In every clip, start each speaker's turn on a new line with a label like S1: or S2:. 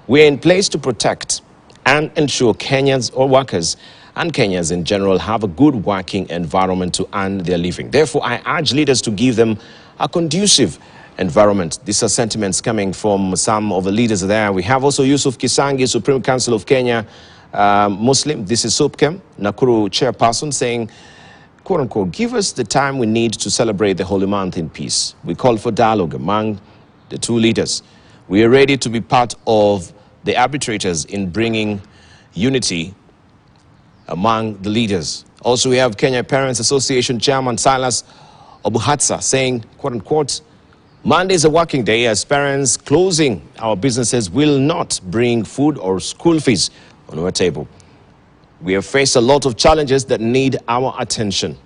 S1: We are in place to protect and ensure Kenyans or workers and Kenyans in general have a good working environment to earn their living. Therefore, I urge leaders to give them a conducive environment. These are sentiments coming from some of the leaders there. We have also Yusuf Kisangi, Supreme Council of Kenya, Muslim. This is SUPKEM, Nakuru chairperson, saying, quote unquote, give us the time we need to celebrate the holy month in peace. We call for dialogue among the two leaders. We are ready to be part of the arbitrators in bringing unity among the leaders. Also, we have Kenya Parents Association Chairman Silas Obuhatsa saying, quote unquote, Monday is a working day as parents closing our businesses will not bring food or school fees on our table. We have faced a lot of challenges that need our attention.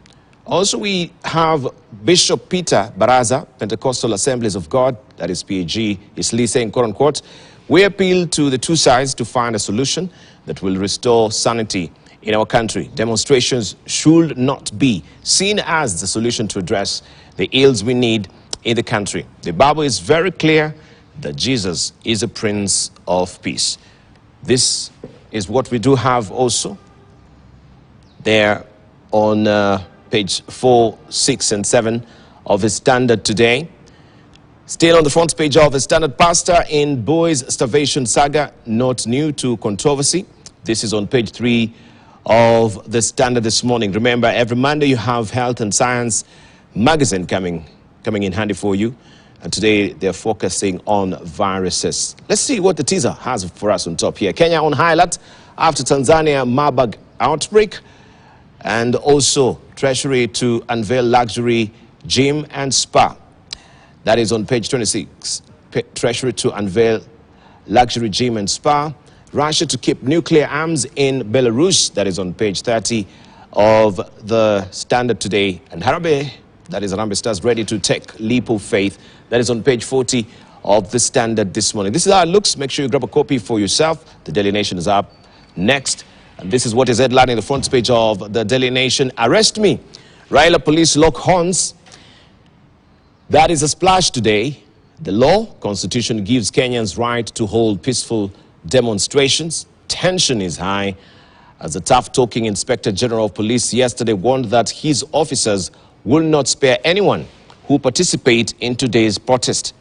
S1: Also, we have Bishop Peter Baraza, Pentecostal Assemblies of God, that is PAG, Isli, saying, quote unquote, we appeal to the two sides to find a solution that will restore sanity in our country. Demonstrations should not be seen as the solution to address the ills we need in the country. The Bible is very clear that Jesus is a Prince of Peace. This is what we do have also there on page 4, 6, and 7 of his Standard today. Still on the front page of the Standard, pastor in boys' starvation saga, not new to controversy. This is on page 3 of the Standard this morning. Remember, every Monday you have Health and Science magazine coming in handy for you. And today they're focusing on viruses. Let's see what the teaser has for us on top here. Kenya on high alert after Tanzania Marburg outbreak. And also Treasury to unveil luxury gym and spa. That is on page 26. Treasury to unveil luxury gym and spa. Russia to keep nuclear arms in Belarus. That is on page 30 of the Standard today. And Harambee, that is Harambee Stars, ready to take leap of faith. That is on page 40 of the Standard this morning. This is how it looks. Make sure you grab a copy for yourself. The Daily Nation is up next. And this is what is headlining the front page of the Daily Nation. Arrest me. Raila police lock horns. That is a splash today. The law, constitution gives Kenyans right to hold peaceful demonstrations. Tension is high as the tough-talking Inspector General of Police yesterday warned that his officers will not spare anyone who participate in today's protest.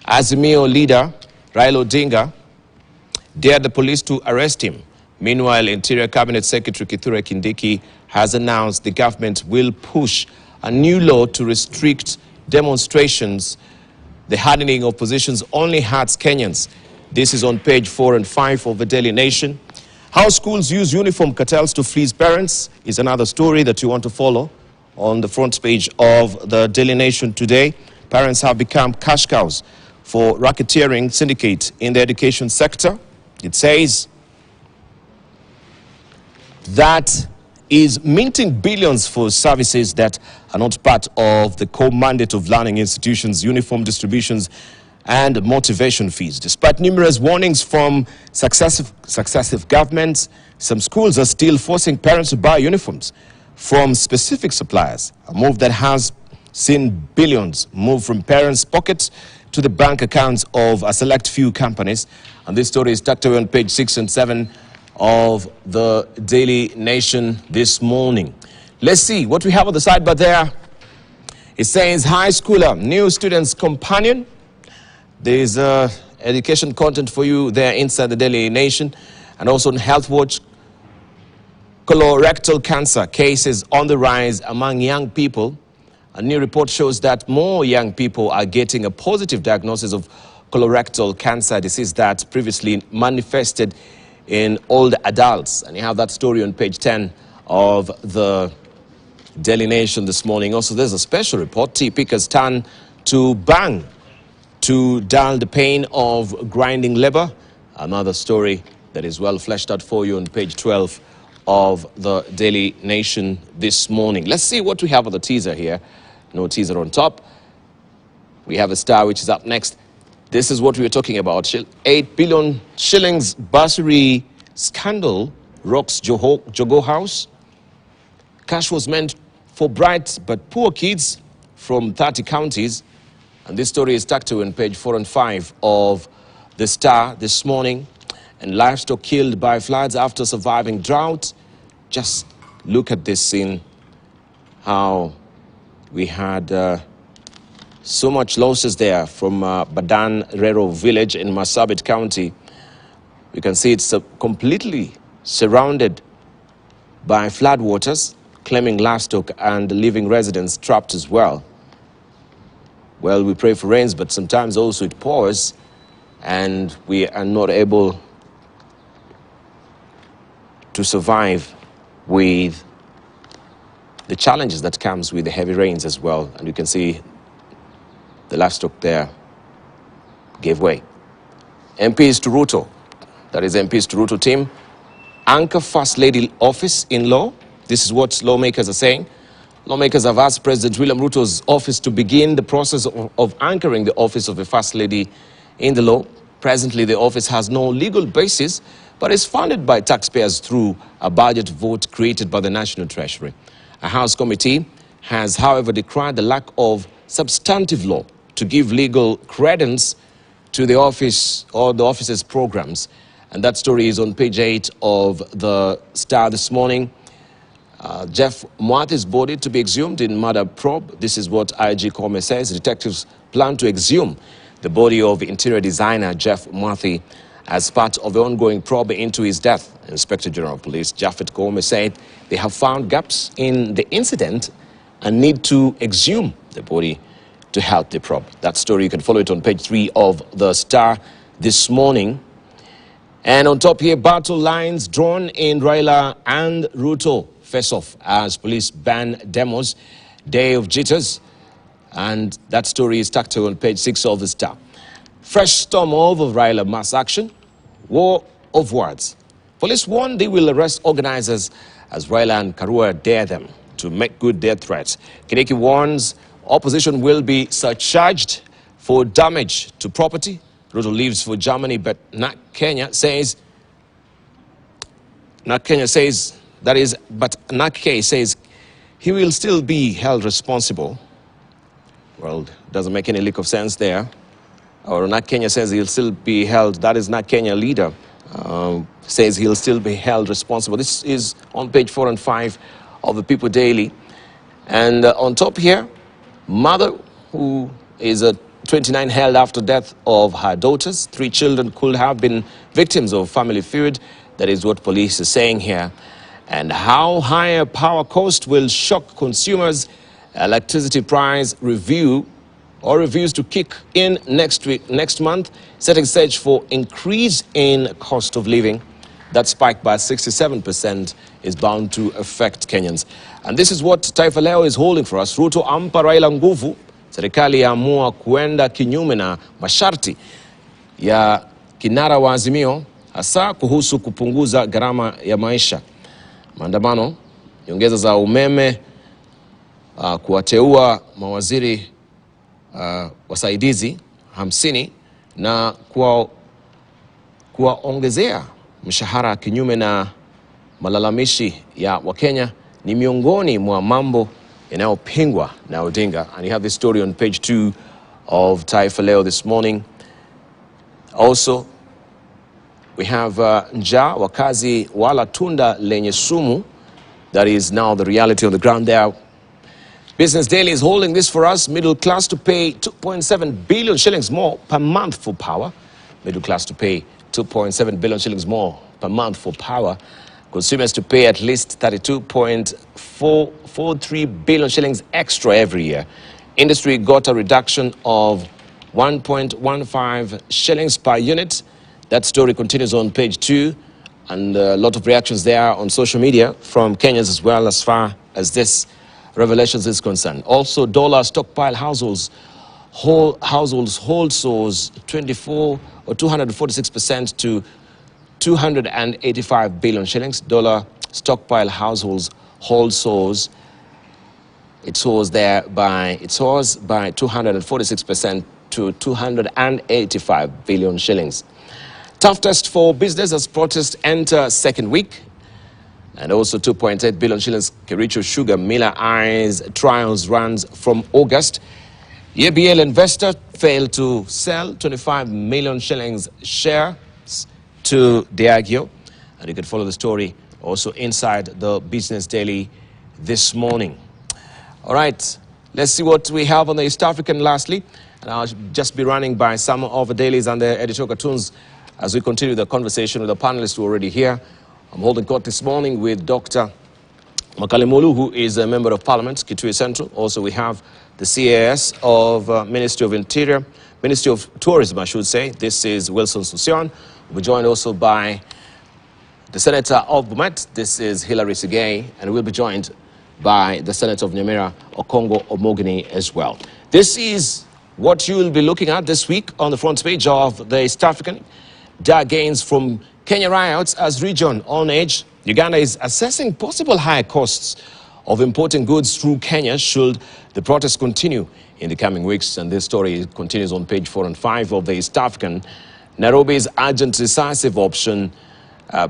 S1: Azimio leader Raila Odinga dared the police to arrest him. Meanwhile, Interior Cabinet Secretary Kithure Kindiki has announced the government will push a new law to restrict demonstrations. The hardening of positions only hurts Kenyans. This is on page 4 and 5 of the Daily Nation. How schools use uniform cartels to fleece parents is another story that you want to follow on the front page of the Daily Nation today. Parents have become cash cows for racketeering syndicate in the education sector. It says that is minting billions for services that are not part of the core mandate of learning institutions, uniform distributions, and motivation fees. Despite numerous warnings from successive governments, some schools are still forcing parents to buy uniforms from specific suppliers, a move that has seen billions move from parents' pockets to the bank accounts of a select few companies. And this story is tucked away on page 6 and 7 of the Daily Nation this morning. Let's see what we have on the sidebar there. It says high schooler, new student's companion. There is education content for you there inside the Daily Nation. And also on Health Watch, colorectal cancer cases on the rise among young people. A new report shows that more young people are getting a positive diagnosis of colorectal cancer disease that previously manifested in older adults. And you have that story on page 10 of the Daily Nation this morning. Also, there's a special report. Tea pickers turn to bang to dull the pain of grinding labor. Another story that is well fleshed out for you on page 12 of the Daily Nation this morning. Let's see what we have on the teaser here. No teaser on top. We have a star which is up next. This is what we were talking about. 8 billion shillings bursary scandal rocks Jogo House. Cash was meant for bright but poor kids from 30 counties. And this story is tucked to on page 4 and 5 of the Star this morning. and livestock killed by floods after surviving drought. Just look at this scene, how we had so much losses there from Badan Rero village in Marsabit County. You can see it's completely surrounded by floodwaters, claiming livestock and living residents trapped as well. Well, we pray for rains, but sometimes also it pours, and we are not able to survive with the challenges that comes with the heavy rains as well. And you can see the livestock there gave way. MPs to Ruto, that is MPs to Ruto team, anchor First Lady office in law. This is what lawmakers are saying. Lawmakers have asked President William Ruto's office to begin the process of anchoring the office of a First Lady in the law. Presently, the office has no legal basis, but is funded by taxpayers through a budget vote created by the National Treasury. A House committee has, however, decried the lack of substantive law to give legal credence to the office or the office's programs. And that story is on page 8 of the Star this morning. Jeff Mwathi's body to be exhumed in murder probe. This is what IG Kome says. Detectives plan to exhume the body of interior designer Jeff Mwathi as part of the ongoing probe into his death. Inspector General of Police Japhet Kome said they have found gaps in the incident and need to exhume the body to help the probe. That story, you can follow it on page 3 of the Star this morning. And on top here, battle lines drawn in Raila and Ruto face off as police ban demos, day of jitters. And that story is tucked on page 6 of the Star. Fresh storm over Raila mass action, war of words. Police warn they will arrest organizers as Raila and Karua dare them to make good their threats. Kindiki warns opposition will be surcharged for damage to property. Ruto leaves for Germany, but NAK Kenya says, but NAK says he will still be held responsible. Well, doesn't make any lick of sense there. Or NAK Kenya says he'll still be held, that is NAK Kenya leader, says he'll still be held responsible. This is on page 4 and 5 of the People Daily. And on top here, mother who is a 29 held after death of her daughters. 3 children could have been victims of family feud. That is what police is saying here. And how higher power cost will shock consumers. Electricity price review or reviews to kick in next month, setting stage for increase in cost of living. That spike by 67% is bound to affect Kenyans. And this is what Taifa Leo is holding for us. Ruto ampa Raila nguvu. Serikali yaamua kuenda kinyume na masharti ya kinara wa Azimio, hasa kuhusu kupunguza gharama ya maisha. Maandamano, nyongeza za umeme, kuwateua mawaziri wasaidizi 50 na kuwaongezea mshahara kinyume na malalamishi ya Wakenya ni miongoni mwa mambo yanayopingwa na Odinga. And you have this story on page 2 of Taifa Leo this morning. Also, we have njaa, wakazi wala tunda lenye sumu. That is now the reality on the ground there. Business Daily is holding this for us. Middle class to pay 2.7 billion shillings more per month for power. Middle class to pay 2.7 billion shillings more per month for power. Consumers to pay at least 32.43 billion shillings extra every year. Industry got a reduction of 1.15 shillings per unit. That story continues on page 2, and a lot of reactions there on social media from Kenyans as well, as far as this revelations is concerned. Also, dollar stockpile households hold soars 246% to 285 billion shillings. Dollar stockpile households hold soars. It soars by 246% to 285 billion shillings. Tough test for business as protests enter second week. And also 2.8 billion shillings Kericho Sugar Miller Eyes trials runs from August. EBL investor failed to sell 25 million shillings shares to Diageo. And you can follow the story also inside the Business Daily this morning. All right, let's see what we have on the East African lastly. And I'll just be running by some of the dailies and the editorial cartoons as we continue the conversation with the panelists who are already here. I'm holding court this morning with Dr. Makalemolu, who is a member of Parliament, Kitui Central. Also, we have the CAS of Ministry of Interior, Ministry of Tourism, I should say. This is Wilson Susion. We're joined also by the Senator of Bomet. This is Hilary Sigay, and we'll be joined by the Senator of Nyamira, Okongo Omogini, as well. This is what you will be looking at this week on the front page of the East African. Dire gains from Kenya riots as region on edge. Uganda is assessing possible higher costs of importing goods through Kenya should the protests continue in the coming weeks. And this story continues on page 4 and 5 of the East African. Nairobi's urgent decisive option.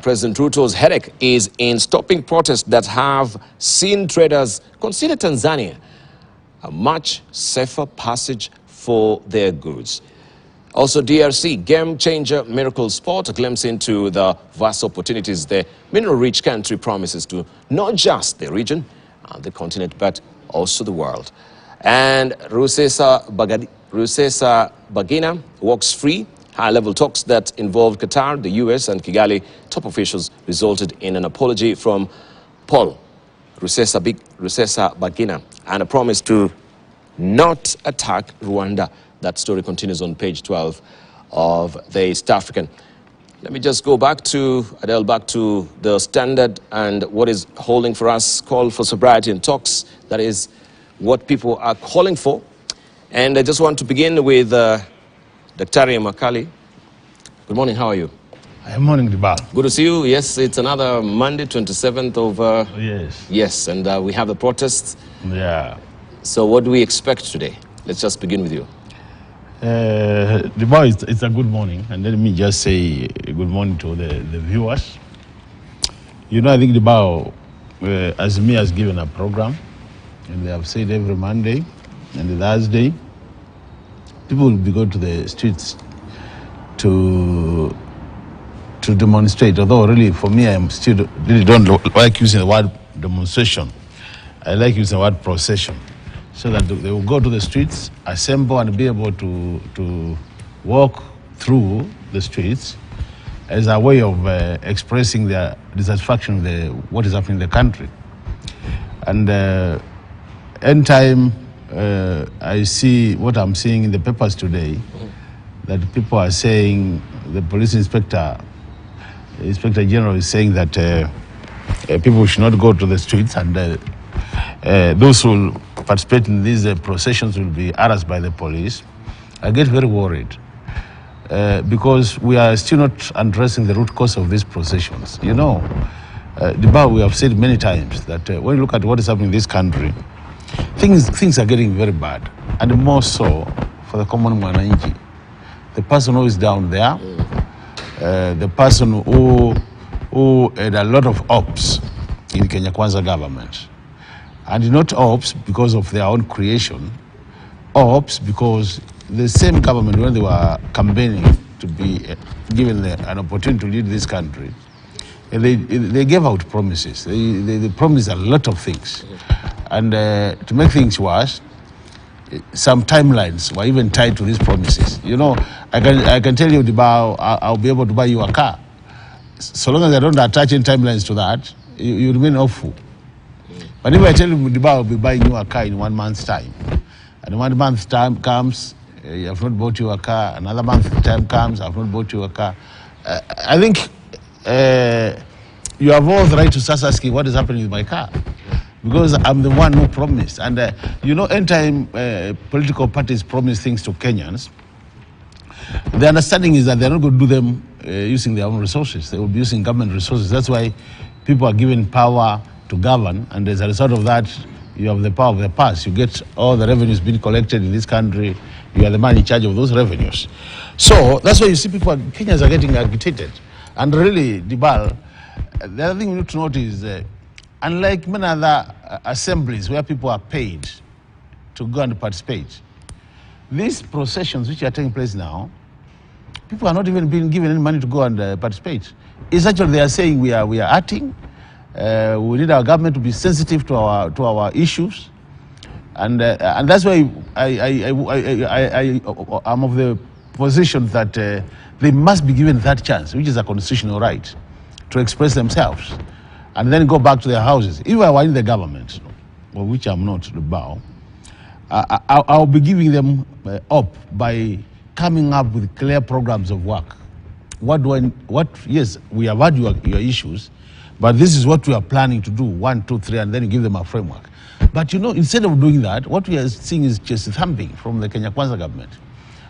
S1: President Ruto's headache is in stopping protests that have seen traders consider Tanzania a much safer passage for their goods. Also, DRC, game changer miracle sport, a glimpse into the vast opportunities the mineral-rich country promises to not just the region and the continent, but also the world. And Rusesa Bagina walks free. High-level talks that involved Qatar, the US, and Kigali top officials resulted in an apology from Paul Rusesa Bagina and a promise to not attack Rwanda. That story continues on page 12 of the East African. Let me just go back to, Adele, back to the Standard and what is holding for us, call for sobriety and talks. That is what people are calling for. And I just want to begin with Dr. Makali. Good morning, how are you?
S2: Good morning, Dibal.
S1: Good to see you. Yes, it's another Monday, 27th of...
S2: yes.
S1: Yes, and we have the protests.
S2: Yeah.
S1: So what do we expect today? Let's just begin with you.
S2: Dibal, it's a good morning. And let me just say good morning to the viewers. You know, I think Dibal, Azmi has given a program. And they have said every Monday and the Thursday, people will be going to the streets to demonstrate. Although really, for me, I still really don't like using the word demonstration. I like using the word procession, so that they will go to the streets, assemble, and be able to walk through the streets as a way of expressing their dissatisfaction with what is happening in the country. And end time, I see what I'm seeing in the papers today, that people are saying, the police inspector general is saying that people should not go to the streets, and those who will participate in these processions will be harassed by the police. I get very worried because we are still not addressing the root cause of these processions. You know, we have said many times that when you look at what is happening in this country, things are getting very bad, and more so for the common mwananchi, the person who is down there, the person who had a lot of hopes in Kenya Kwanza government, and not hopes because of their own creation, hopes because the same government, when they were campaigning to be given an opportunity to lead this country, they gave out promises. They promised a lot of things. And to make things worse, some timelines were even tied to these promises. You know, I can tell you, I'll be able to buy you a car. So long as I don't attach any timelines to that, you remain hopeful. But if I tell you, I'll be buying you a car in 1 month's time, and 1 month's time comes, you have not bought you a car, another month's time comes, I have not bought you a car. I think you have all the right to start asking what is happening with my car, because I'm the one who promised. And you know, anytime political parties promise things to Kenyans, the understanding is that they're not going to do them using their own resources. They will be using government resources. That's why people are given power to govern, and as a result of that, you have the power of the purse. You get all the revenues being collected in this country. You are the man in charge of those revenues. So that's why you see Kenyans are getting agitated. And really, Dibal, the other thing we need to note is, unlike many other assemblies where people are paid to go and participate, these processions which are taking place now, People are not even being given any money to go and participate. It's actually they are saying we are acting. We need our government to be sensitive to our issues, and that's why I'm of the position that they must be given that chance, which is a constitutional right, to express themselves, and then go back to their houses. If I were in the government, of which I'm not, the bow, I'll be giving them up by coming up with clear programs of work. Yes, we have had your issues, but this is what we are planning to do, 1, 2, 3, and then you give them a framework. But instead of doing that, what we are seeing is just thumping from the Kenya Kwanza government.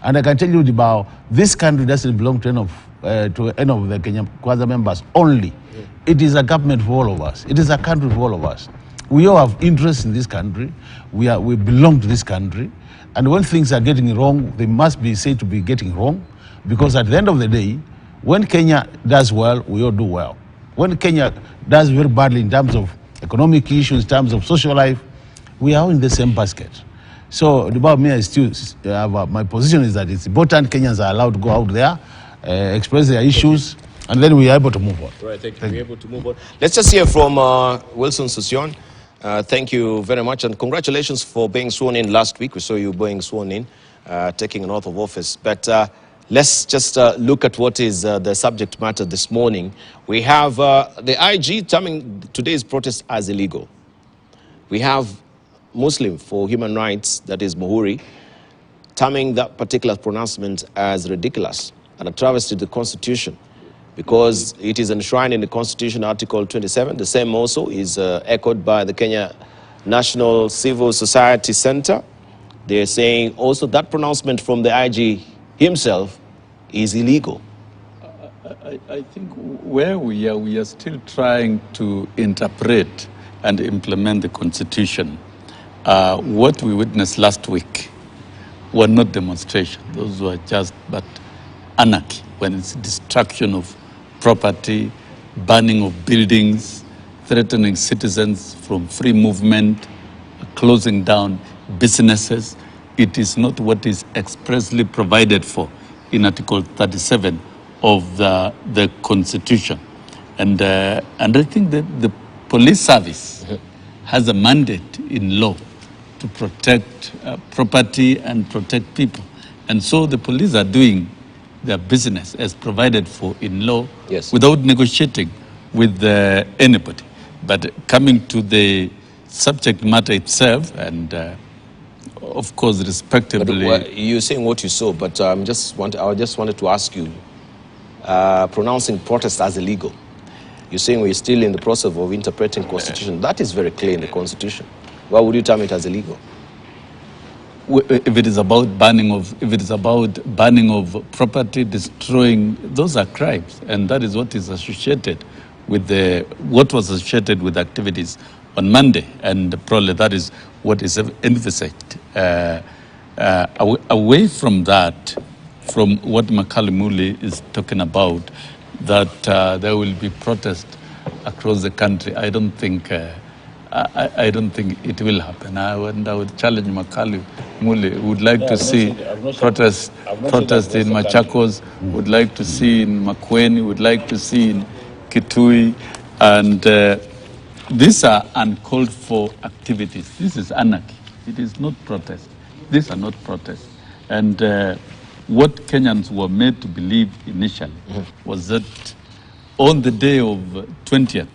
S2: And I can tell you about this country doesn't belong to any of the Kenya Kwanza members only. It is a government for all of us. It is a country for all of us. We all have interests in this country. We belong to this country. And when things are getting wrong, they must be said to be getting wrong, because at the end of the day, when Kenya does well, we all do well. When Kenya does very badly in terms of economic issues, in terms of social life, we are all in the same basket. So about me, I still my position is that it's important Kenyans are allowed to go out there, express their issues, and then we are able to move on.
S1: Right, thank you. We're able to move on. Let's just hear from Wilson Susion. Thank you very much, and congratulations for being sworn in last week. We saw you being sworn in, taking an oath of office. But let's just look at what is the subject matter this morning. We have the IG terming today's protest as illegal. We have Muslim for Human Rights, that is Muhuri, terming that particular pronouncement as ridiculous and a travesty to the Constitution, because it is enshrined in the Constitution, Article 27. The same also is echoed by the Kenya National Civil Society Center. They're saying also that pronouncement from the IG himself is illegal.
S3: I think where we are still trying to interpret and implement the Constitution. What we witnessed last week were not demonstrations. Those were just but anarchy, when it's destruction of property, burning of buildings, threatening citizens from free movement, closing down businesses. It is not what is expressly provided for in Article 37 of the Constitution. And I think that the police service has a mandate in law to protect property and protect people. And so the police are doing their business as provided for in law, yes, without negotiating with anybody. But coming to the subject matter itself, and of course, respectively.
S1: But, you're saying what you saw, but I just wanted to ask you, pronouncing protest as illegal. You're saying we're still in the process of interpreting Constitution. That is very clear in the Constitution. Why would you term it as illegal?
S3: If it is about burning of property, destroying, those are crimes, and that is what is associated with what was associated with activities on Monday, and probably that is what is envisaged. Away from that, from what Makalimuli is talking about, that there will be protest across the country, I don't think it will happen. I would challenge Makalimuli. Would like to see protest in Machakos, would like to see in Makueni, would like to see in Kitui, and these are uncalled for activities. This is anarchy. It is not protest. These are not protests. And what Kenyans were made to believe initially was that on the day of 20th,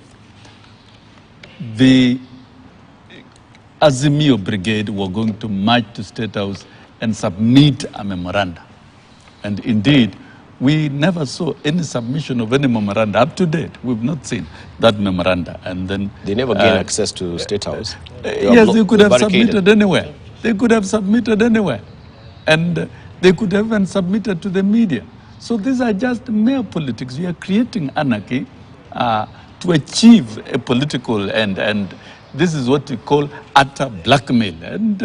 S3: the Azimio Brigade were going to march to State House and submit a memoranda. And indeed, we never saw any submission of any memoranda. Up to date, we've not seen that memoranda. And then
S1: they never gained access to State House.
S3: Yes, they could have submitted anywhere. They could have submitted anywhere. And they could have even submitted to the media. So these are just mere politics. We are creating anarchy to achieve a political end. And this is what we call utter blackmail. And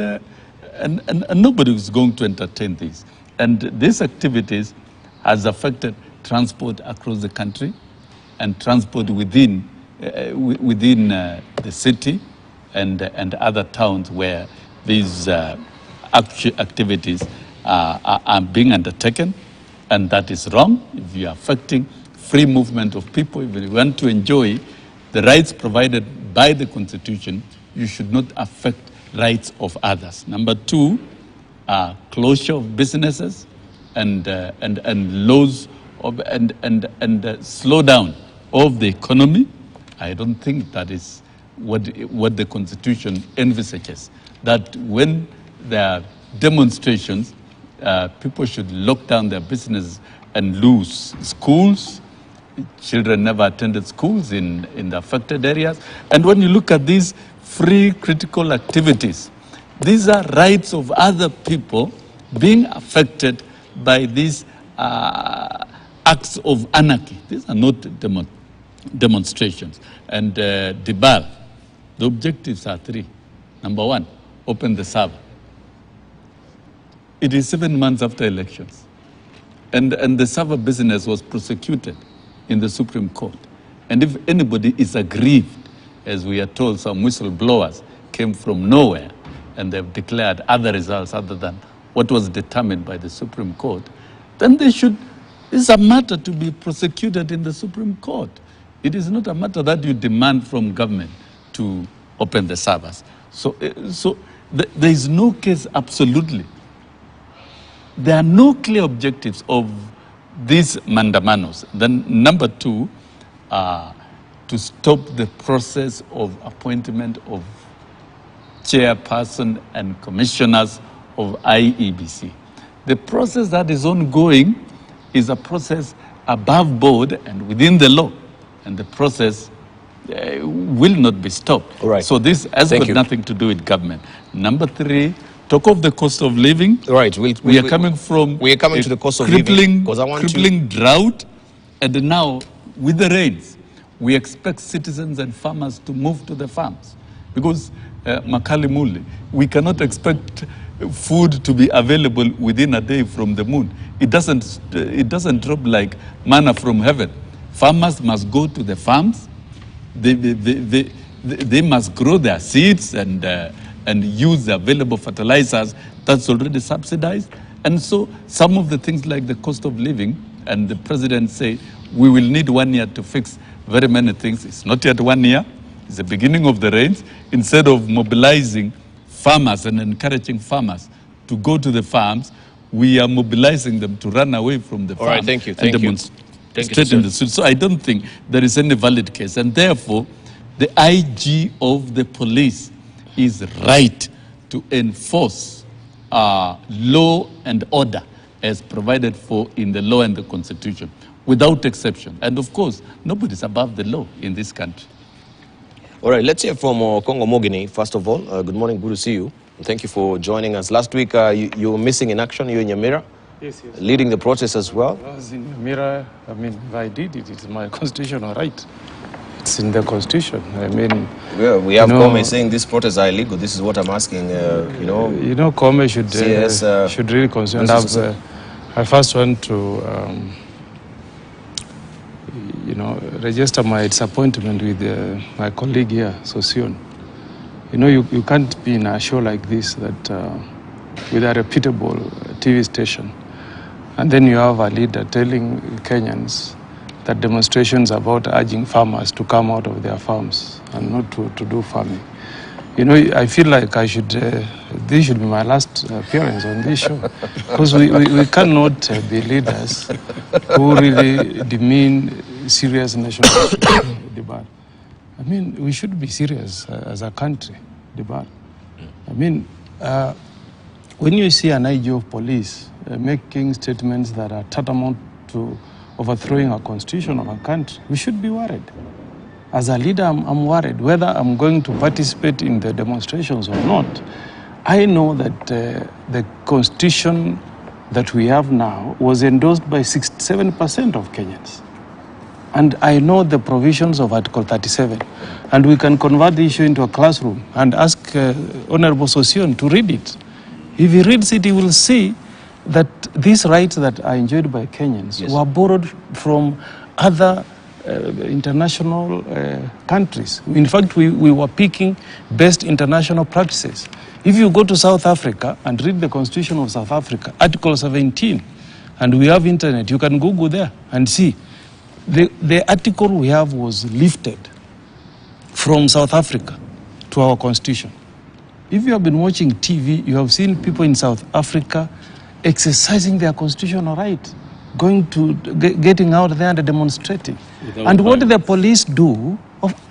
S3: nobody is going to entertain this. And these activities has affected transport across the country and transport within the city and other towns where these activities are being undertaken. And that is wrong. If you are affecting free movement of people, if you want to enjoy the rights provided by the Constitution, you should not affect rights of others. Number two, closure of businesses and laws of, and slowdown of the economy. I don't think that is what the Constitution envisages. That when there are demonstrations, people should lock down their businesses and lose schools. Children never attended schools in the affected areas. And when you look at these free critical activities, these are rights of other people being affected by these acts of anarchy. These are not demonstrations. And Dibal, the objectives are three. Number one, open the server. It is 7 months after elections. And the server business was prosecuted in the Supreme Court. And if anybody is aggrieved, as we are told some whistleblowers came from nowhere and they've declared other results other than what was determined by the Supreme Court, then they should, it's a matter to be prosecuted in the Supreme Court. It is not a matter that you demand from government to open the servers. So there is no case absolutely. There are no clear objectives of these mandamanos. Then number two, to stop the process of appointment of chairperson and commissioners of IEBC. The process that is ongoing is a process above board and within the law, and the process will not be stopped.
S1: All right.
S3: So this has got nothing to do with government. Number three, talk of the cost of living.
S1: Right.
S3: We are coming to
S1: the cost of living.
S3: Crippling drought, and now with the rains, we expect citizens and farmers to move to the farms because Makali Muli, we cannot expect food to be available within a day from the moon. It doesn't drop like manna from heaven. Farmers must go to the farms. They must grow their seeds and use the available fertilizers that's already subsidized. And so some of the things like the cost of living, and the president say we will need 1 year to fix very many things. It's not yet 1 year. It's the beginning of the rains. Instead of mobilizing farmers and encouraging farmers to go to the farms, we are mobilizing them to run away from the farms.
S1: All right, thank you. Thank you.
S3: Straight in the street. So I don't think there is any valid case. And therefore, the IG of the police is right to enforce law and order as provided for in the law and the Constitution, without exception. And of course, nobody's above the law in this country.
S1: All right, let's hear from Kongo Mogini, first of all. Good morning, good to see you. Thank you for joining us. Last week, you were missing in action, you in Nyamira.
S4: Yes.
S1: Leading the protest as well.
S4: I was in Nyamira. I mean, if I did it, it's my constitutional right. It's in the Constitution. I mean...
S1: Yeah, we have Kome saying these protests are illegal. This is what I'm asking,
S4: Kome should really consider. I first want to, register my disappointment with my colleague here, Sosion. You can't be in a show like this that with a reputable TV station, and then you have a leader telling Kenyans that demonstrations about urging farmers to come out of their farms and not to do farming. I feel like this should be my last appearance on this show, because we cannot be leaders who really demean serious national debate. I mean, we should be serious as a country, debate. I mean, when you see an IG of police making statements that are tantamount to overthrowing our constitution of our country, we should be worried. As a leader, I'm worried whether I'm going to participate in the demonstrations or not. I know that the constitution that we have now was endorsed by 67% of Kenyans. And I know the provisions of Article 37. And we can convert the issue into a classroom and ask Honorable Sosion to read it. If he reads it, he will see that these rights that are enjoyed by Kenyans were borrowed from other international countries. In fact, we were picking best international practices. If you go to South Africa and read the Constitution of South Africa, Article 17 and we have internet. You can Google there and see. The article we have was lifted from South Africa to our constitution. If you have been watching TV, you have seen people in South Africa exercising their constitutional right, going to, getting out there and demonstrating. And what the police do,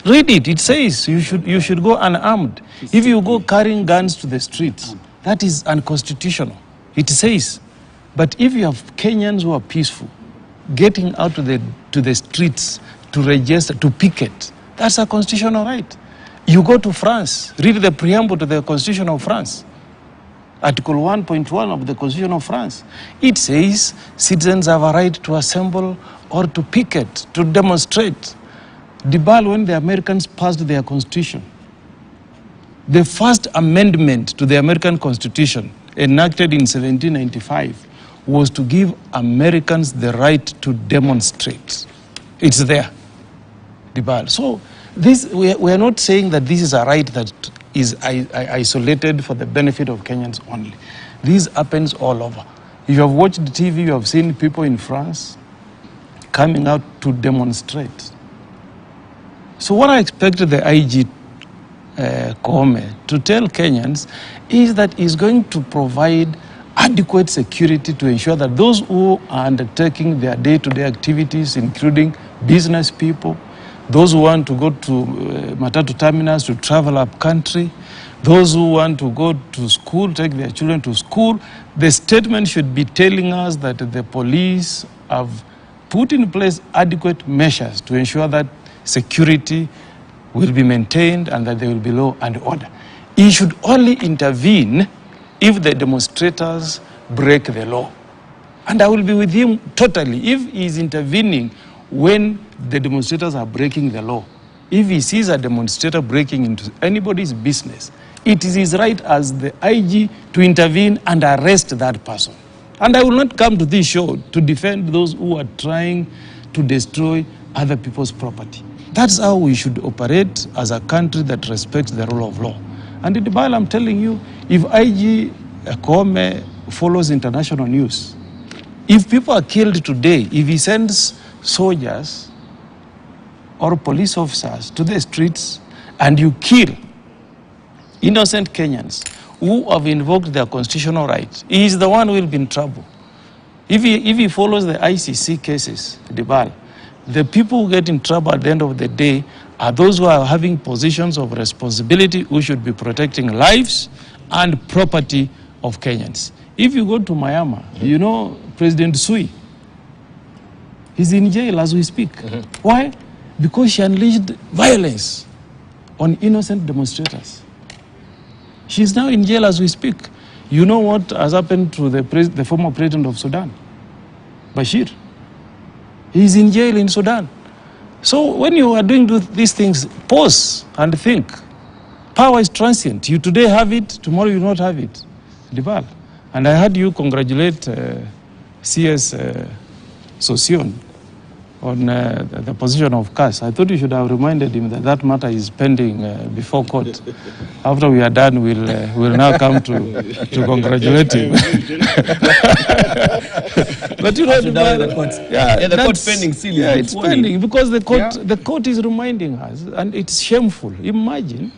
S4: read it, it says you should go unarmed. If you go carrying guns to the streets, that is unconstitutional. It says. But if you have Kenyans who are peaceful, getting out to the streets to register, to picket, that's a constitutional right. You go to France, read the preamble to the Constitution of France. Article 1.1 of the Constitution of France. It says citizens have a right to assemble or to picket, to demonstrate. When the Americans passed their constitution, the first amendment to the American Constitution, enacted in 1795, was to give Americans the right to demonstrate. It's there. So we are not saying that this is a right that is isolated for the benefit of Kenyans only. This happens all over. If you have watched TV, you have seen people in France coming out to demonstrate. So what I expect the IG Koome to tell Kenyans is that he's going to provide adequate security to ensure that those who are undertaking their day-to-day activities, including business people, those who want to go to Matatu terminals to travel up country, those who want to go to school, take their children to school, the statement should be telling us that the police have put in place adequate measures to ensure that security will be maintained and that there will be law and order. He should only intervene if the demonstrators break the law. And I will be with him totally. If he is intervening when the demonstrators are breaking the law, if he sees a demonstrator breaking into anybody's business, it is his right as the IG to intervene and arrest that person. And I will not come to this show to defend those who are trying to destroy other people's property. That's how we should operate as a country that respects the rule of law. And in the Bible, I'm telling you, if IG Koome follows international news, if people are killed today, if he sends soldiers or police officers to the streets and you kill innocent Kenyans who have invoked their constitutional rights, he is the one who will be in trouble. If he follows the ICC cases, the people who get in trouble at the end of the day are those who are having positions of responsibility, who should be protecting lives and property of Kenyans. If you go to Myanmar, you know President Sui, he's in jail as we speak. Why? Because she unleashed violence on innocent demonstrators. She's now in jail as we speak. You know what has happened to the former president of Sudan, Bashir? He's in jail in Sudan. So when you are doing these things, pause and think. Power is transient. You today have it, tomorrow you not have it. And I heard you congratulate CS Sosion on the position of CAS. I thought you should have reminded him that that matter is pending before court. After we are done, we'll now come to congratulate him. But you know, the court pending still. Yeah, it's pending because the court is reminding us, and it's shameful. Imagine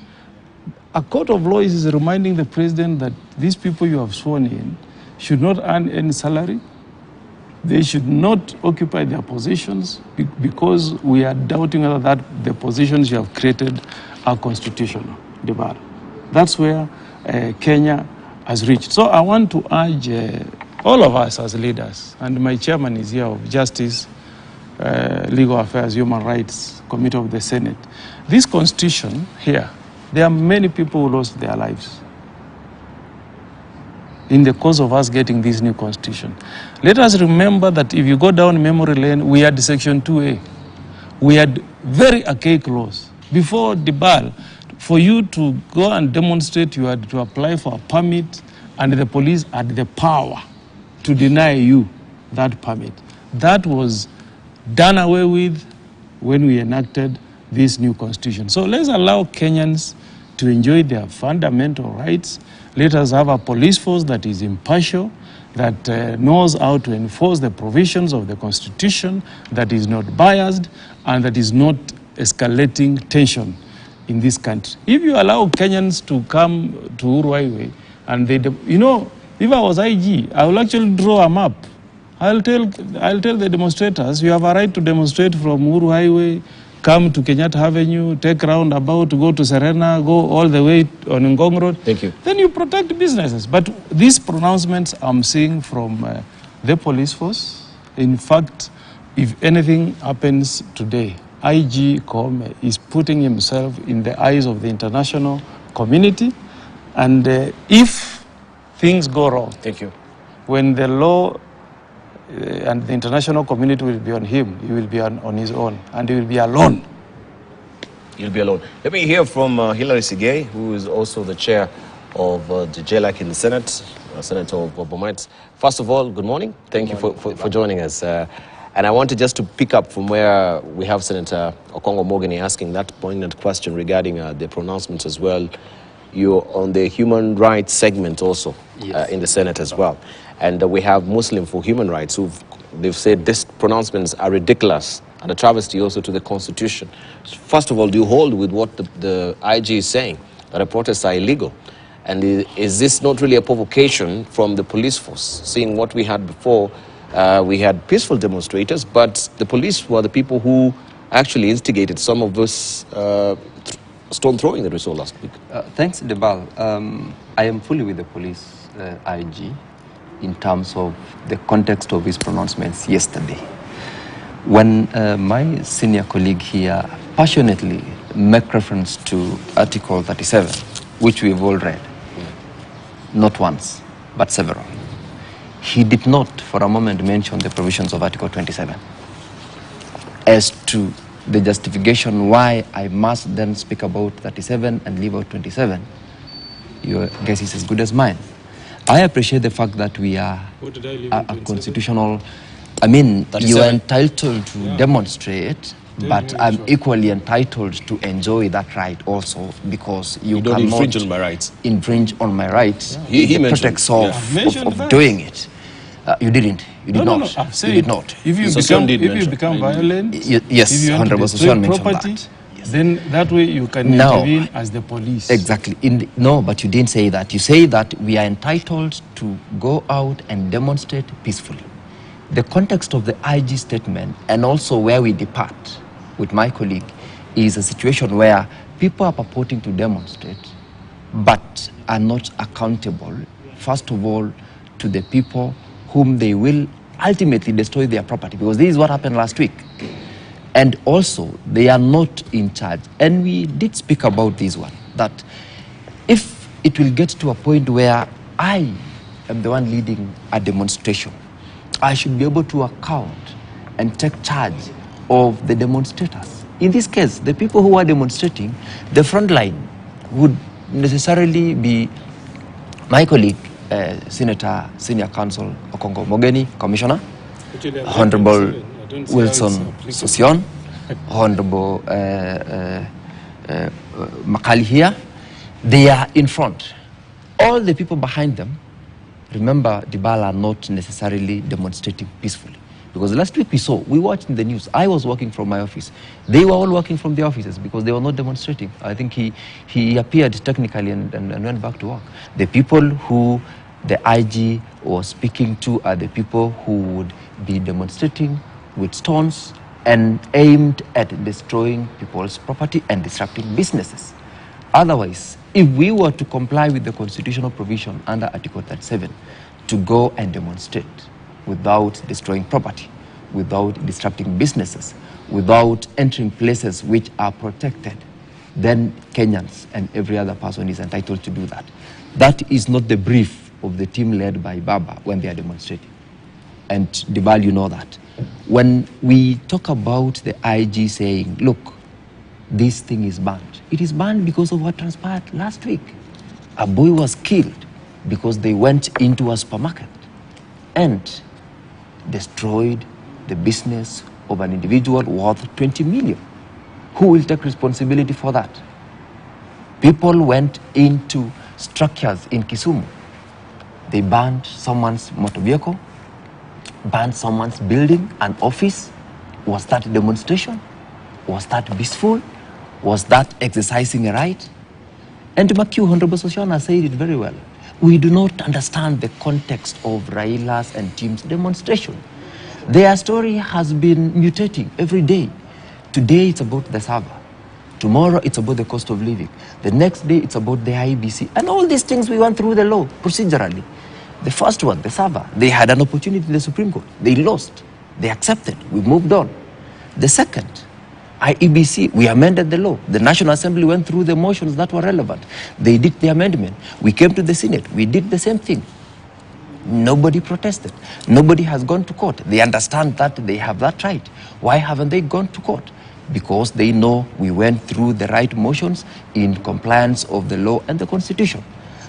S4: a court of law is reminding the president that these people you have sworn in should not earn any salary. They should not occupy their positions because we are doubting whether that the positions you have created are constitutional. That's where Kenya has reached. So I want to urge all of us as leaders, and my chairman is here of Justice, Legal Affairs, Human Rights Committee of the Senate. This constitution here, there are many people who lost their lives in the course of us getting this new constitution. Let us remember that if you go down memory lane, we had Section 2A. We had very archaic laws. Before Dibal, for you to go and demonstrate, you had to apply for a permit, and the police had the power to deny you that permit. That was done away with when we enacted this new constitution. So let's allow Kenyans to enjoy their fundamental rights. Let us have a police force that is impartial, that knows how to enforce the provisions of the Constitution, that is not biased, and that is not escalating tension in this country. If you allow Kenyans to come to Uhuru Highway, and they, you know, if I was IG, I will actually draw a map. I'll tell the demonstrators, you have a right to demonstrate from Uhuru Highway, come to Kenyatta Avenue, take roundabout, go to Serena, go all the way on Ngong Road.
S1: Thank you.
S4: Then you protect businesses. But these pronouncements I'm seeing from the police force. In fact, if anything happens today, IG Koome is putting himself in the eyes of the international community. And if things go wrong,
S1: Thank you.
S4: when the law and the international community will be on him, he will be on his own, and he will be alone.
S1: You'll be alone. Let me hear from Hilary Sigei, who is also the chair of the JLAC in the Senate, Senator of Bomet. First of all, good morning. Thank you for joining us. And I wanted just to pick up from where we have Senator Okongo Mogeni asking that poignant question regarding the pronouncements as well. You're on the human rights segment also, yes, in the Senate as well. And we have Muslim for Human Rights they've said these pronouncements are ridiculous and a travesty also to the Constitution. First of all, do you hold with what the IG is saying, that the protests are illegal? And is this not really a provocation from the police force, seeing what we had before? We had peaceful demonstrators, but the police were the people who actually instigated some of this stone throwing that we saw last week.
S5: Thanks, Debal. I am fully with the police IG in terms of the context of his pronouncements yesterday. When my senior colleague here passionately make reference to Article 37, which we've all read, not once, but several, he did not for a moment mention the provisions of Article 27 as to the justification why I must then speak about 37 and leave out 27. Your guess is as good as mine. I appreciate the fact that we are a constitutional, I mean, 37. You are entitled to demonstrate, but I'm equally entitled to enjoy that right also, because you
S1: don't
S5: cannot
S1: infringe on my rights.
S5: Infringe on my rights.
S1: He
S5: the
S1: mentioned,
S5: pretext of doing it. You didn't. You did not.
S4: No, I've said,
S5: you did not.
S4: If you become violent,
S5: yes,
S4: if you want to destroy property, then that way you can intervene as the police.
S5: Exactly. No, but you didn't say that. You say that we are entitled to go out and demonstrate peacefully. The context of the IG statement, and also where we depart with my colleague, is a situation where people are purporting to demonstrate, but are not accountable, first of all, to the people whom they will ultimately destroy their property, because this is what happened last week. And also, they are not in charge. And we did speak about this one, that if it will get to a point where I am the one leading a demonstration, I should be able to account and take charge of the demonstrators. In this case, the people who are demonstrating, the front line would necessarily be my colleague, Senator, Senior Counsel Okongo Mogeni, Commissioner, Honorable Wilson Sosion, Honorable Makali here. They are in front. All the people behind them, remember, Dibala are not necessarily demonstrating peacefully. Because last week we watched in the news, I was working from my office. They were all working from their offices because they were not demonstrating. I think he appeared technically and went back to work. The people who the IG was speaking to are the people who would be demonstrating with stones and aimed at destroying people's property and disrupting businesses. Otherwise, if we were to comply with the constitutional provision under Article 37 to go and demonstrate without destroying property, without disrupting businesses, without entering places which are protected, then Kenyans and every other person is entitled to do that. That is not the brief of the team led by Baba when they are demonstrating. And Dibal, you know that. When we talk about the IG saying, look, this thing is banned, it is banned because of what transpired last week. A boy was killed because they went into a supermarket and destroyed the business of an individual worth 20 million. Who will take responsibility for that? People went into structures in Kisumu. They burned someone's motor vehicle, burned someone's building, an office. Was that a demonstration? Was that peaceful? Was that exercising a right? And Makiu, Honorable Sosiana said it very well. We do not understand the context of Raila's and team's demonstration. Their story has been mutating every day. Today it's about the server. Tomorrow it's about the cost of living. The next day it's about the IBC. And all these things we went through the law procedurally. The first one, the server, they had an opportunity in the Supreme Court. They lost. They accepted. We moved on. The second, IEBC, we amended the law. The National Assembly went through the motions that were relevant. They did the amendment. We came to the Senate. We did the same thing. Nobody protested. Nobody has gone to court. They understand that they have that right. Why haven't they gone to court? Because they know we went through the right motions in compliance of the law and the Constitution.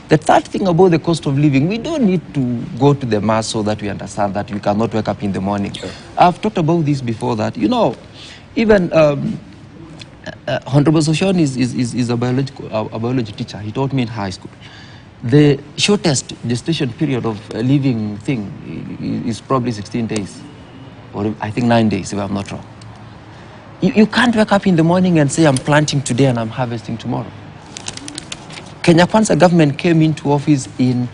S5: The third thing about the cost of living, we don't need to go to the mass so that we understand that we cannot wake up in the morning. Sure. I've talked about this before that, you know, even Honorable Soshon is a biology teacher. He taught me in high school. The shortest gestation period of a living thing is probably 16 days, or I think 9 days, if I'm not wrong. You can't wake up in the morning and say, I'm planting today and I'm harvesting tomorrow. Kenya Kwanza government came into office in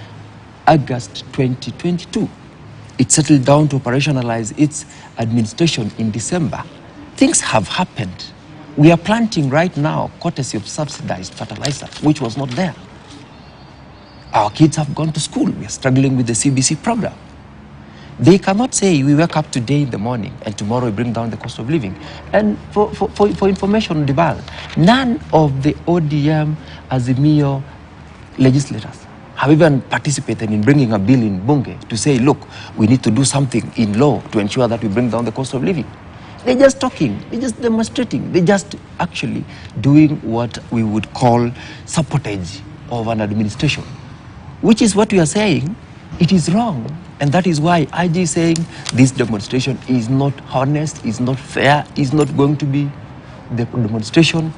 S5: August 2022. It settled down to operationalize its administration in December. Things have happened. We are planting right now courtesy of subsidized fertilizer, which was not there. Our kids have gone to school. We are struggling with the CBC program. They cannot say we wake up today in the morning and tomorrow we bring down the cost of living. And for information, Dibal, none of the ODM Azimio legislators have even participated in bringing a bill in Bunge to say, look, we need to do something in law to ensure that we bring down the cost of living. They're just talking, they're just demonstrating, they're just actually doing what we would call sabotage of an administration, which is what we are saying, it is wrong. And that is why IG is saying this demonstration is not honest, is not fair, is not going to be the demonstration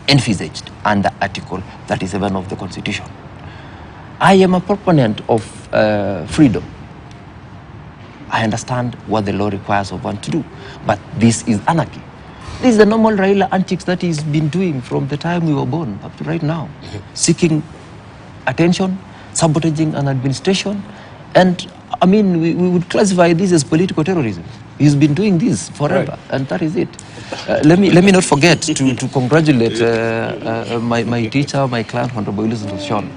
S5: envisaged under Article 37 of the Constitution. I am a proponent of freedom. I understand what the law requires of one to do, but this is anarchy. This is the normal Raila antics that he's been doing from the time we were born up to right now, seeking attention, sabotaging an administration, and I mean, we would classify this as political terrorism. He's been doing this forever, right, and that is it. Let me not forget to congratulate my teacher, my client, Honorable Sean.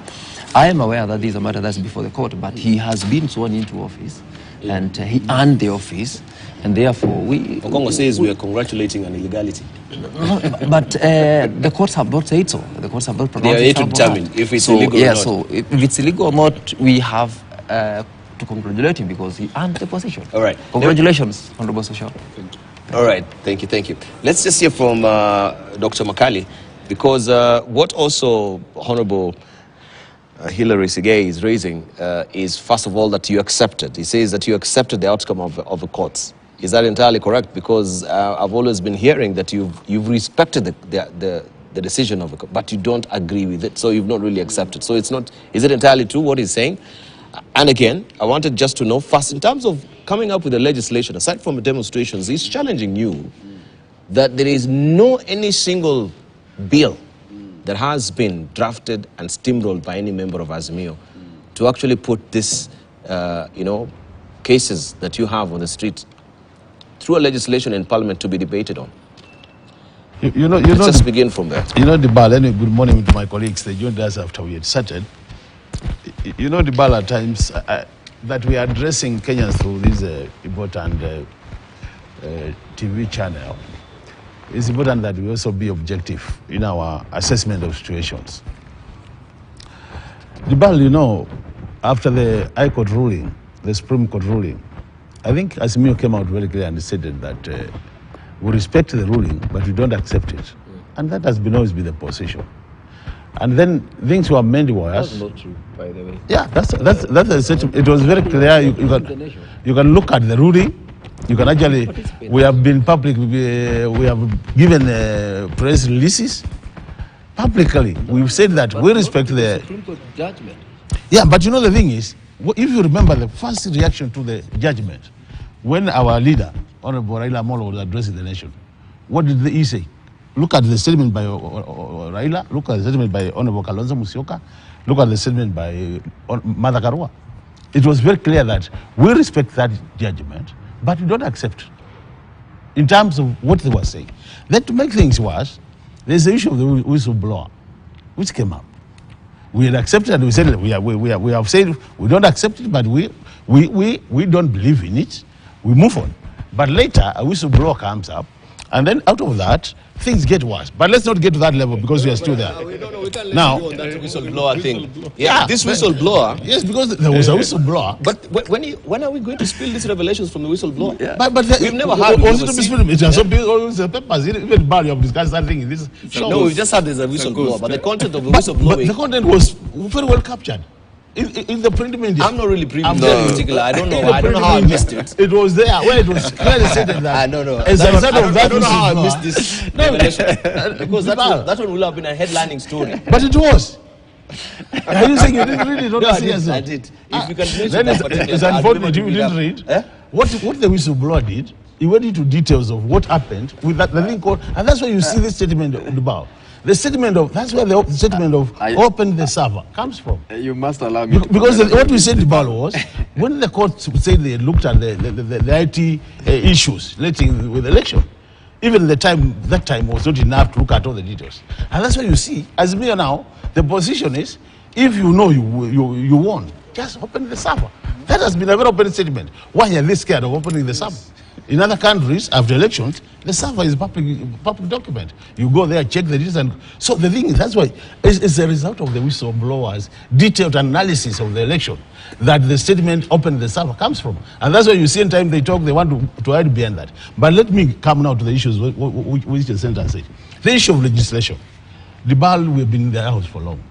S5: I am aware that this is a matter that's before the court, but he has been sworn into office, and he earned the office, and therefore
S1: Okongo says we are congratulating an illegality.
S5: No, but the courts have not said so. The courts have not pronounced.
S1: They are to determine if it's illegal or not.
S5: So if it's illegal or not, we have to congratulate him because he earned the position.
S1: All right.
S5: Congratulations, Honorable Social.
S1: All right. Thank you. Let's just hear from Dr. Makali, because what also Honorable Hilary Sigay is raising is, first of all, that you accepted. He says that you accepted the outcome of the courts. Is that entirely correct? Because I've always been hearing that you've respected the decision of the court, but you don't agree with it, so you've not really accepted. So it's not. Is it entirely true what he's saying? And again, I wanted just to know first, in terms of coming up with the legislation, aside from the demonstrations, he's challenging you that there is any single bill that has been drafted and steamrolled by any member of Azimio to actually put this, cases that you have on the street through a legislation in Parliament to be debated on. Let's just begin from there.
S2: Dibal, anyway, good morning to my colleagues. They joined us after we had started. Dibal, at times that we are addressing Kenyans through this important TV channel, it's important that we also be objective in our assessment of situations. Dibal, after the High Court ruling, the Supreme Court ruling, I think Azimio came out very clearly and stated that we respect the ruling, but we don't accept it. And that has always been the position. And then things were made worse.
S5: That's not true, by the way.
S2: Yeah, that's a statement. It was very clear. You can look at the ruling. You can actually. We have been public. We have given press releases publicly. We've said that we respect the
S5: Supreme Court judgment.
S2: Yeah, but the thing is, if you remember the first reaction to the judgment, when our leader, Honorable Raila Amolo, was addressing the nation, what did he say? Look at the statement by Raila, look at the statement by Honorable Kalonzo Musyoka, look at the statement by Martha Karua. It was very clear that we respect that judgment, but we don't accept it in terms of what they were saying. Then to make things worse, there's the issue of the whistleblower, which came up. We had accepted and we said we have said we don't accept it, but we don't believe in it. We move on. But later a whistleblower comes up, and then out of that things get worse. But let's not get to that level because we are still there.
S1: We can't let
S2: Now,
S1: you go on that whistleblower thing. Yeah, this whistleblower.
S2: Yes, because there was a whistleblower.
S1: But when are we going to spill these revelations from the whistleblower?
S2: Yeah. But we've
S1: never had.
S2: Was it to be spilled? It has been all the papers. Even Barry have discussed that thing in this show.
S1: No, we just had there's a whistleblower, but the content of the whistleblowing.
S2: But the content was very well captured. In the print media.
S1: I'm not really privy to that particular. I don't know how I missed it.
S2: It was there where it was clearly stated that.
S1: I don't know.
S2: As a result of that,
S1: I don't know how I missed this revelation. Because that one will have been a headlining story.
S2: But it was. Are you saying you didn't read it?
S1: No, I did. If you can mention that particular,
S2: it's unfortunate you didn't read.
S1: Eh?
S2: What the whistleblower did, he went into details of what happened with that the thing called, and that's why you see this statement about. The statement of, that's where the statement of open the server comes from.
S6: You must allow me.
S2: Because what we said about was, when the court said they looked at the IT issues relating with election, even that time was not enough to look at all the details. And that's why you see, as me now, the position is, if you know you won, just open the server. That has been a very open statement. Why are they scared of opening the server? In other countries, after elections, the server is public document. You go there, check the details. And so the thing is, that's why it's a result of the whistleblowers' detailed analysis of the election that the statement open the server comes from. And that's why you see in time they talk, they want to hide behind that. But let me come now to the issues which the senator said. The issue of legislation. The bill, we've been in the house for long.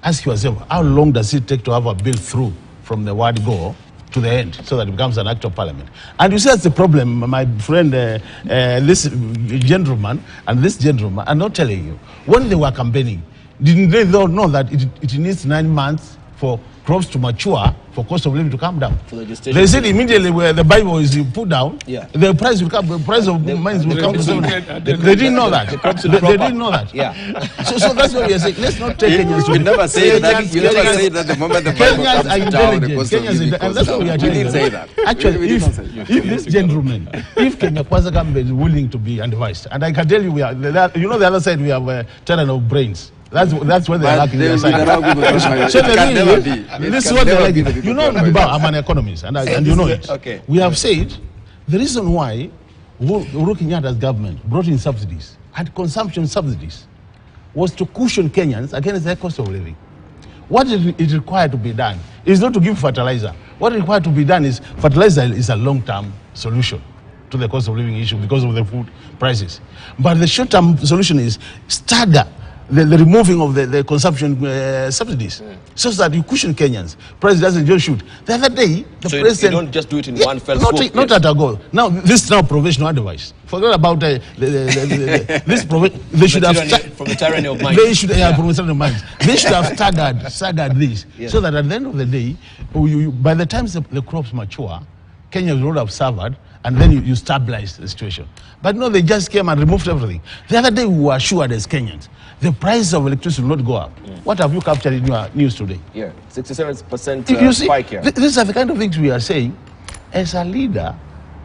S2: Ask yourself, how long does it take to have a bill through from the word go to the end, so that it becomes an act of parliament? And you see that's the problem, my friend, this gentleman and this gentleman are not telling you. When they were campaigning, didn't they know that it needs 9 months for crops to mature, for cost of living to come down? They said immediately where the Bible is put down, the price will come, the price of mines will come to 7. They didn't know that. They didn't know that.
S1: Yeah.
S2: So that's what we are saying. Let's not take Kenyans to.
S6: We never say that. You never say that the moment the Bible
S2: Kenyans
S6: comes
S2: are
S6: down, the
S2: intelligent.
S6: cost of living
S2: And that's what we are
S6: goes down.
S2: doing.
S6: We didn't say that.
S2: Actually, if this gentleman, if Kenya Kwanza government is willing to be advised, and I can tell you, we are, you know, the other side we have a talent of brains. That's where they're lacking their side. So the thing is, this is what they're like. You know, I'm an economist, and you know it.
S1: Okay.
S2: We have said the reason why Uhuru Kenyatta's government brought in subsidies and consumption subsidies was to cushion Kenyans against their cost of living. What is required to be done is not to give fertilizer. What is required to be done is fertilizer is a long-term solution to the cost of living issue because of the food prices. But the short-term solution is stagger the removing of the consumption subsidies, so that you cushion Kenyans. President doesn't just shoot. The other day, the
S1: so
S2: president...
S1: you don't just do it in one fell swoop.
S2: Not at a goal. Now, this is now provisional advice. Forget about this. They should have...
S1: From the tyranny of minds.
S2: They should have from the tyranny of minds. They should have staggered this, so that at the end of the day, by the time the crops mature, Kenyans would have suffered, and then you stabilize the situation. But no, they just came and removed everything. The other day, we were assured as Kenyans, the price of electricity will not go up. What have you captured in your news today?
S1: Yeah, 67% spike here.
S2: These are the kind of things we are saying. As a leader,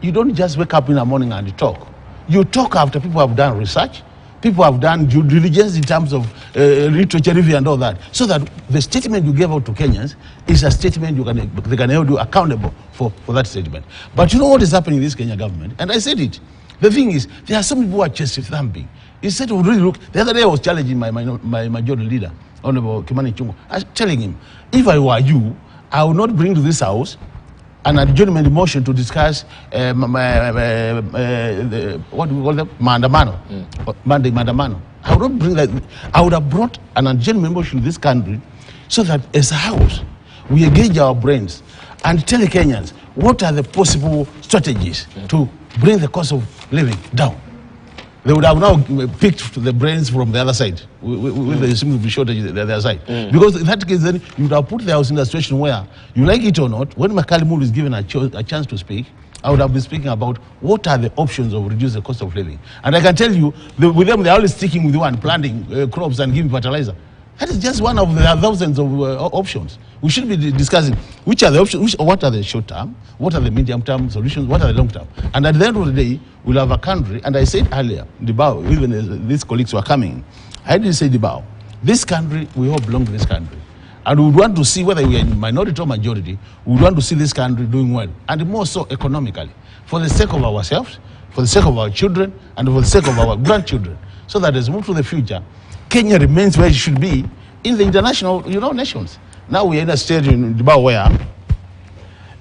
S2: you don't just wake up in the morning and talk. You talk after people have done research, people have done due diligence in terms of literature review and all that, so that the statement you give out to Kenyans is a statement they can hold you accountable for that statement. But you know what is happening in this Kenya government? And I said it. The thing is, there are some people who are chest thumping. Instead of really look, the other day I was challenging my majority leader, Honorable Kimani Chungu. I was telling him, if I were you, I would not bring to this house an adjournment motion to discuss what do we call them? Mandamano. Mandamano. I would not bring that. I would have brought an adjournment motion to this country so that as a house, we engage our brains and tell the Kenyans what are the possible strategies to bring the cost of living down. they would have now picked the brains from the other side, with the seem to be shortage the other side. Because in that case, then you would have put the house in a situation where, you like it or not, when Makali is given a chance to speak, I would have been speaking about what are the options of reducing the cost of living. And I can tell you, with them, they're always sticking with one, planting crops and giving fertilizer. That is just one of the thousands of options. We should be discussing which are the options, what are the short term, what are the medium term solutions, what are the long term. And at the end of the day, we'll have a country, and I said earlier, Dibao, even as these colleagues were coming, I didn't say Dibao. This country, we all belong to this country. And we would want to see, whether we are in minority or majority, we would want to see this country doing well, and more so economically, for the sake of ourselves, for the sake of our children, and for the sake of our grandchildren, so that as we move to the future, Kenya remains where it should be in the international, nations. Now we are in a stage in Dubai where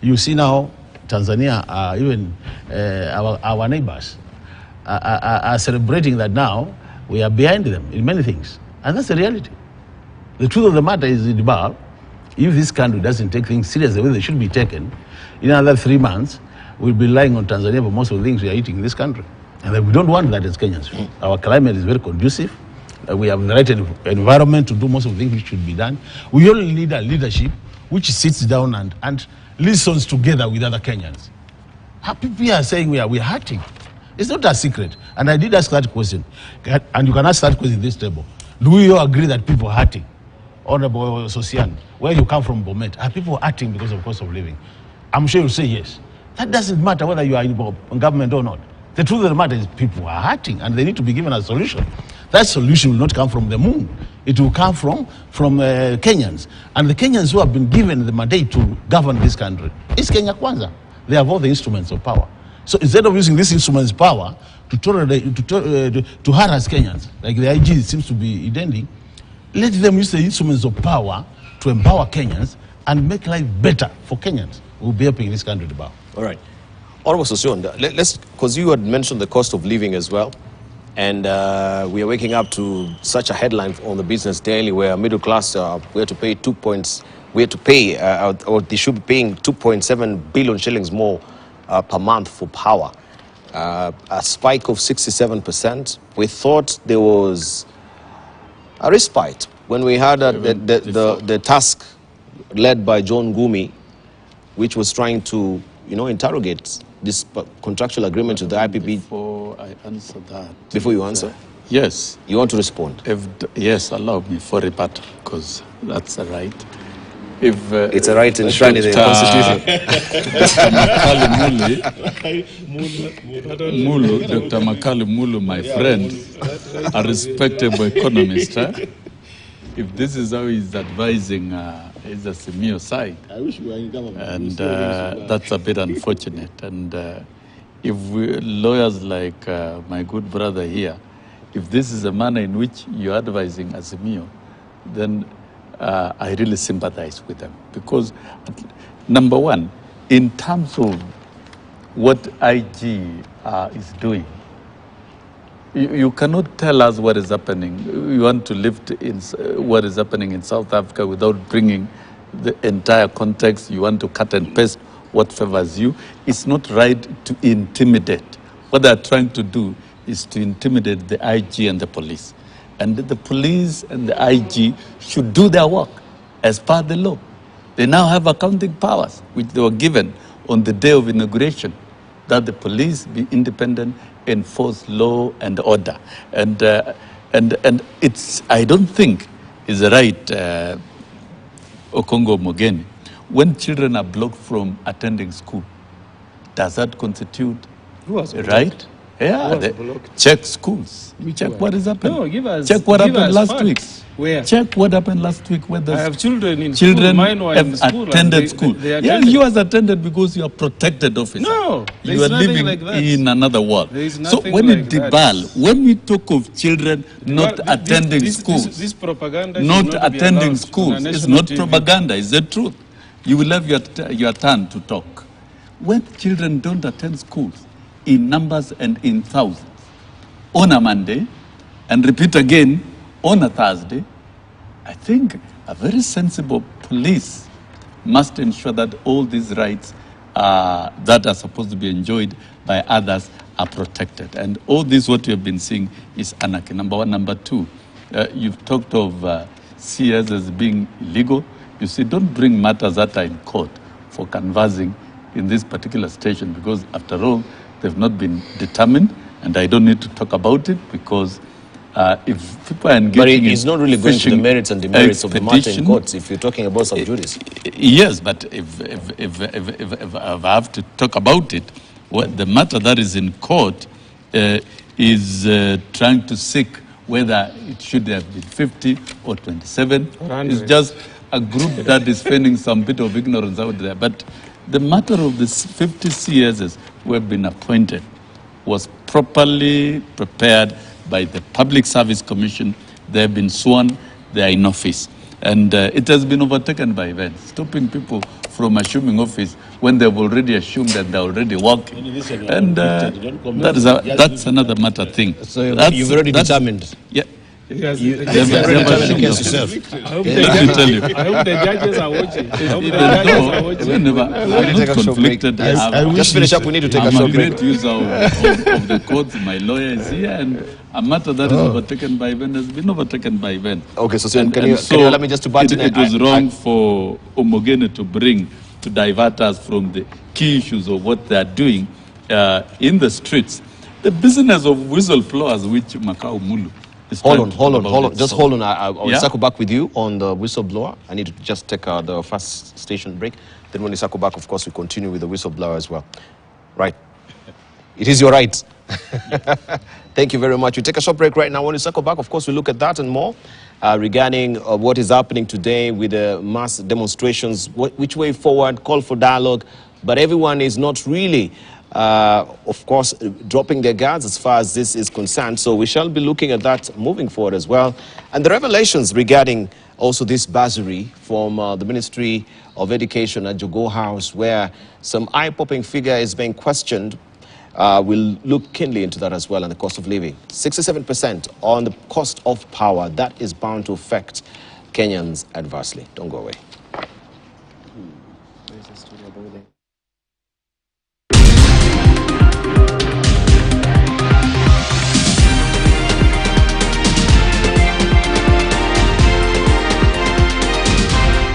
S2: you see now Tanzania, even our neighbors, are celebrating that now we are behind them in many things. And that's the reality. The truth of the matter is, in Dubai, if this country doesn't take things seriously the way they should be taken, in another 3 months, we'll be relying on Tanzania for most of the things we are eating in this country. And we don't want that as Kenyans. Our climate is very conducive. We have the right environment to do most of the things which should be done. We only need a leadership which sits down and listens together with other Kenyans. People are saying we are hurting. It's not a secret. And I did ask that question. And you can ask that question at this table. Do we all agree that people are hurting? Honorable Sosian, where you come from, Bomet, are people hurting because of cost of living? I'm sure you'll say yes. That doesn't matter whether you are in government or not. The truth of the matter is people are hurting, and they need to be given a solution. That solution will not come from the moon. It will come from Kenyans. And the Kenyans who have been given the mandate to govern this country, it's Kenya Kwanza. They have all the instruments of power. So instead of using these instruments of power to harass Kenyans, like the IG seems to be intending, let them use the instruments of power to empower Kenyans and make life better for Kenyans who will be helping this country to bow.
S1: All right. Honorable Sosion, because you had mentioned the cost of living as well, and we are waking up to such a headline on the Business Daily where middle class we have to pay or they should be paying 2.7 billion shillings more per month for power, a spike of 67%. We thought there was a respite when we had the task led by John Gumi, which was trying to interrogate this contractual agreement with the IPP.
S3: Before I answer that.
S1: Before you answer?
S3: Yes.
S1: You want to respond?
S3: Yes, allow me for rebuttal, because that's a right. If
S1: it's a right enshrined in the Constitution.
S3: Dr. Makali Mulu, my friend, a respectable economist, if this is how he's advising is a Simio side.
S2: I wish we were in government.
S3: And that's a bit unfortunate. And if lawyers like my good brother here, if this is a manner in which you're advising a Simio, then I really sympathize with them. Because, number one, in terms of what IG is doing, you cannot tell us what is happening. You want to lift in what is happening in South Africa without bringing the entire context. You want to cut and paste what favors you. It's not right to intimidate. What they're trying to do is to intimidate the IG and the police. And the police and the IG should do their work as per the law. They now have accounting powers, which they were given on the day of inauguration, that the police be independent, enforce law and order. And it's, I don't think is right, Okongo Mogeni, when children are blocked from attending school, does that constitute right? Yeah, check schools. Check what is happening.
S4: No, give us.
S3: Check what happened last week.
S4: Where?
S3: Check what happened last week. Where
S4: I have children in
S3: school.
S4: Mine were
S3: have
S4: in school
S3: attended school.
S4: They
S3: yeah, you has attended because you are protected officer.
S4: No,
S3: you are living
S4: like that.
S3: in another world.
S4: So
S3: when
S4: like
S3: it debal, when we talk of children not attending schools,
S4: this propaganda
S3: not attending schools, it's not propaganda. It's the truth. You will have your turn to talk. When children don't attend schools in numbers and in thousands, on a Monday, and repeat again on a Thursday, I think a very sensible police must ensure that all these rights that are supposed to be enjoyed by others are protected. And all this, what you have been seeing, is anarchy, number one. Number two, you've talked of CS as being illegal. You see, don't bring matters that are in court for canvassing in this particular station, because after all, they've not been determined, and I don't need to talk about it, because if people are engaging,
S1: but it's not really going to the merits and demerits of the matter in courts if you're talking about sub judice.
S3: Yes, but if I have to talk about it, the matter that is in court is trying to seek whether it should have been 50 or 27. It's just a group that is feigning some bit of ignorance out there. But the matter of the 50 CSs who have been appointed was properly prepared by the Public Service Commission. They have been sworn, they are in office. And it has been overtaken by events, stopping people from assuming office when they've already assumed that they're already working. And that's another matter thing.
S1: So you've already determined?
S3: Yeah.
S1: You've already determined the case yourself.
S3: Let me tell you.
S4: I hope the judges are watching.
S3: I'm not conflicted.
S1: Just finish up, we need to take a short break.
S3: I'm a great user of the courts. My lawyer is here, and a matter that is overtaken by event has been overtaken by event.
S1: Okay, so can you allow me just to butt in?
S3: It was wrong for Omogene to divert us from the key issues of what they are doing in the streets. The business of whistleblowers, which Makau Mulu is
S1: Hold on. Just hold on. I'll circle back with you on the whistleblower. I need to just take the first station break. Then when we circle back, of course, we continue with the whistleblower as well. Right. It is your right. Thank you very much. We take a short break right now. When we circle back, of course, we look at that and more regarding what is happening today with the mass demonstrations, which way forward, call for dialogue. But everyone is not really, of course, dropping their guards as far as this is concerned. So we shall be looking at that moving forward as well. And the revelations regarding also this bursary from the Ministry of Education at Jogo House, where some eye-popping figure is being questioned. We'll look keenly into that as well, and the cost of living. 67% on the cost of power. That is bound to affect Kenyans adversely. Don't go away.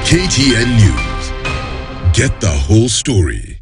S7: KTN News. Get the whole story.